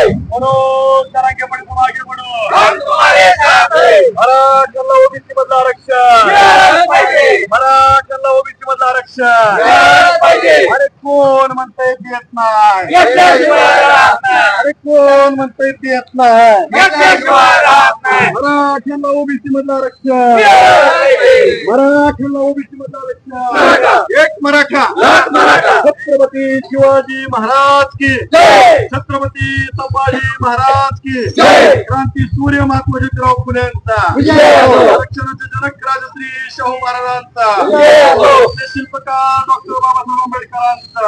मनोज जरांगे पाटील तुम आगे बढ़ो, हम तुम्हारे साथ हैं। मराठ्याला ओबीसी मधलं आरक्षण, मराठ्याला ओबीसी मधलं आरक्षण. अरे कोण म्हणतंय देत नाही, अरे कोण म्हणतंय देत नाही. मराठ्याला ओबीसी मधलं आरक्षण, मराठ्याला ओबीसी मधलं आरक्षण. एक मराठा, छत्रपती शिवाजी महाराज की जय, छत्रपती संभाजी महाराज की जय, क्रांती सूर्य महात्मा ज्योतिराव फुलेंचा, आरक्षणाचे जनक राजश्री शाहू महाराजांचा, शिल्पकार डॉक्टर बाबासाहेब आंबेडकरांचा.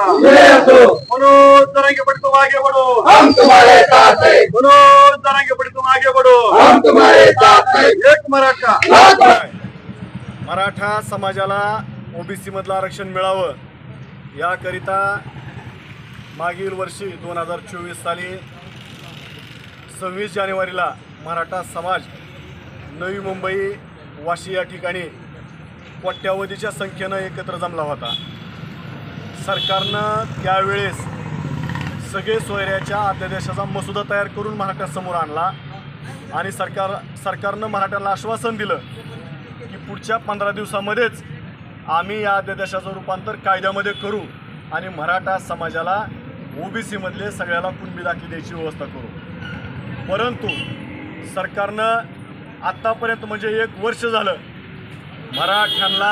मनोज जरांगे पाटील तुम आगे बढ़ो, हम तुम्हारे साथ हैं। मनोज जरांगे पाटील तुम आगे बढ़ो, हम तुम्हारे साथ हैं। एक मराठा. मराठा समाजाला ओबीसी मधलं आरक्षण मिळावं याकरिता मागील वर्षी 2024 साली 26 जानेवारीला मराठा समाज नवी मुंबई वाशी या ठिकाणी कोट्यावधीच्या संख्येनं एकत्र जमला होता. सरकारनं त्यावेळेस सगळे सोयऱ्याच्या अध्यादेशाचा मसुदा तयार करून मराठ्यासमोर आणला आणि सरकारनं मराठ्याला आश्वासन दिलं की पुढच्या 15 दिवसामध्येच आम्ही या अध्यादेशाचं रूपांतर कायद्यामध्ये करू आणि मराठा समाजाला ओबीसी मधले सगळ्याला कुणबी दाखले द्यायची व्यवस्था करू. परंतु सरकारनं आत्तापर्यंत म्हणजे 1 वर्ष झालं मराठ्यांना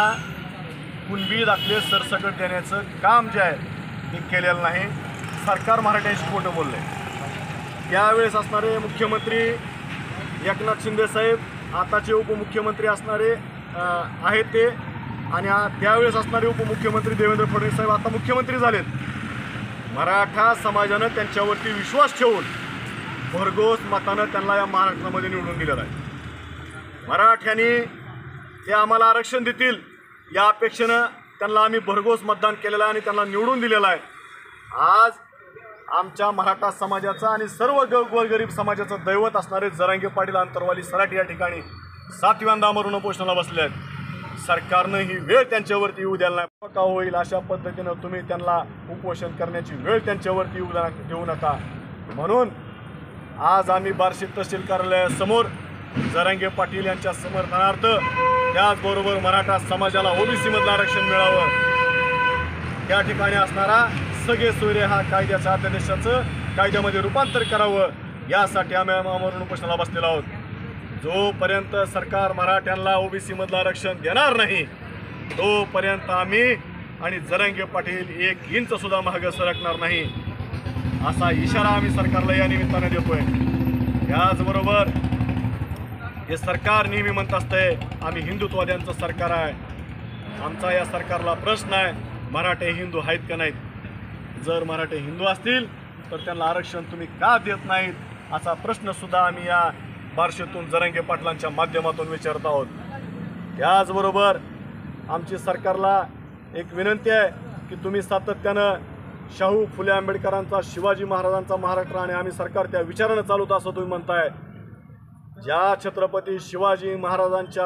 कुणबी दाखले सरसकट देण्याचं काम जे आहे ते केलेलं नाही. सरकार मराठ्यांशी खोटं बोललंय. त्यावेळेस असणारे मुख्यमंत्री एकनाथ शिंदे साहेब, आताचे उपमुख्यमंत्री असणारे आहेत ते, आणि त्यावेळेस असणारे उपमुख्यमंत्री देवेंद्र फडणवीस साहेब आता मुख्यमंत्री झालेत. मराठा समाजानं त्यांच्यावरती विश्वास ठेवून भरघोस मतानं त्यांना या महाराष्ट्रामध्ये निवडून दिलेलं आहे. मराठ्यांनी ते आम्हाला आरक्षण देतील या अपेक्षेनं त्यांना आम्ही भरघोस मतदान केलेलं आहे आणि त्यांना निवडून दिलेलं आहे. आज आमच्या मराठा समाजाचा आणि सर्व गोरगरीब समाजाचं दैवत असणारे जरांगे पाटील अंतरवाली सराटी या ठिकाणी 7व्यांदा मरून उपोषणाला बसले आहेत. सरकारनं ही वेळ त्यांच्यावरती येऊ द्यायला नाही. का होईल अशा पद्धतीनं तुम्ही त्यांना उपोषण करण्याची वेळ त्यांच्यावरती येऊ देऊ नका. म्हणून आज आम्ही बार्शी तहसील कार्यालयासमोर जरांगे पाटील यांच्या समर्थनार्थ, त्याचबरोबर मराठा समाजाला ओबीसी मधलं आरक्षण मिळावं त्या ठिकाणी असणारा सगळे सोयरे हा कायद्याच्या अध्यादेशाचं कायद्यामध्ये रूपांतर करावं यासाठी आम्ही आमरण उपोषणाला बसलेलो आहोत. जोपर्यंत सरकार मराठ्यांना ओबीसी मधलं आरक्षण देणार नाही तोपर्यंत आम्ही आणि जरांगे पाटील 1 इंच सुद्धा मागे सरकणार नाही असा इशारा आम्ही सरकारला या निमित्ताने देतोय. याचबरोबर हे सरकार नेहमी म्हणत असतंय आम्ही हिंदुत्ववाद्यांचं सरकार आहे. आमचा या सरकारला प्रश्न आहे, मराठे हिंदू आहेत का नाहीत? जर मराठे हिंदू असतील तर त्यांना आरक्षण तुम्ही का देत नाहीत असा प्रश्न सुद्धा आम्ही या बार्शीतून जरांगे पाटलांच्या माध्यमातून विचारत आहोत. त्याचबरोबर आमची सरकारला एक विनंती आहे की तुम्ही सातत्यानं शाहू फुले आंबेडकरांचा, शिवाजी महाराजांचा महाराष्ट्र आणि आम्ही सरकार त्या विचारानं चालवतो असं तुम्ही म्हणताय. ज्या छत्रपती शिवाजी महाराजांच्या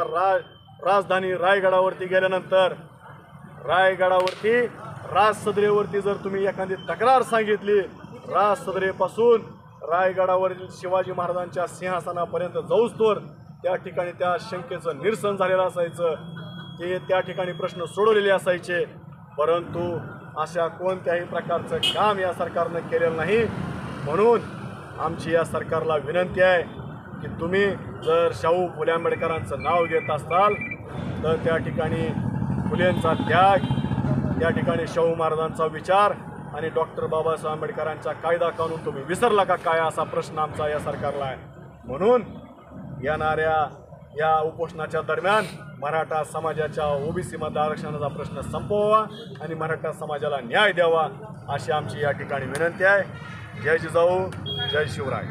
राजधानी रायगडावरती गेल्यानंतर रायगडावरती राजसदरेवरती जर तुम्ही एखादी तक्रार सांगितली, राजसदरेपासून रायगडावरील शिवाजी महाराजांच्या सिंहासनापर्यंत जाऊस्तोवर त्या ठिकाणी त्या शंकेचं निरसन झालेलं असायचं, ते त्या ठिकाणी प्रश्न सोडवलेले असायचे. परंतु अशा कोणत्याही प्रकारचं काम या सरकारनं केलेलं नाही. म्हणून आमची या सरकारला विनंती आहे की तुम्ही जर शाहू फुले आंबेडकरांचं नाव घेत असाल तर त्या ठिकाणी फुलेंचा त्याग, त्या ठिकाणी शाहू महाराजांचा विचार आणि डॉक्टर बाबासाहेब आंबेडकरांचा कायदा कानून तुम्ही विसरला का काय असा प्रश्न आमचा या सरकारला आहे. म्हणून येणाऱ्या या उपोषणाच्या दरम्यान मराठा समाजाच्या ओबीसी मधल्या आरक्षणाचा प्रश्न संपवावा आणि मराठा समाजाला न्याय द्यावा अशी आमची या ठिकाणी विनंती आहे. जय जिजाऊ, जय शिवराय.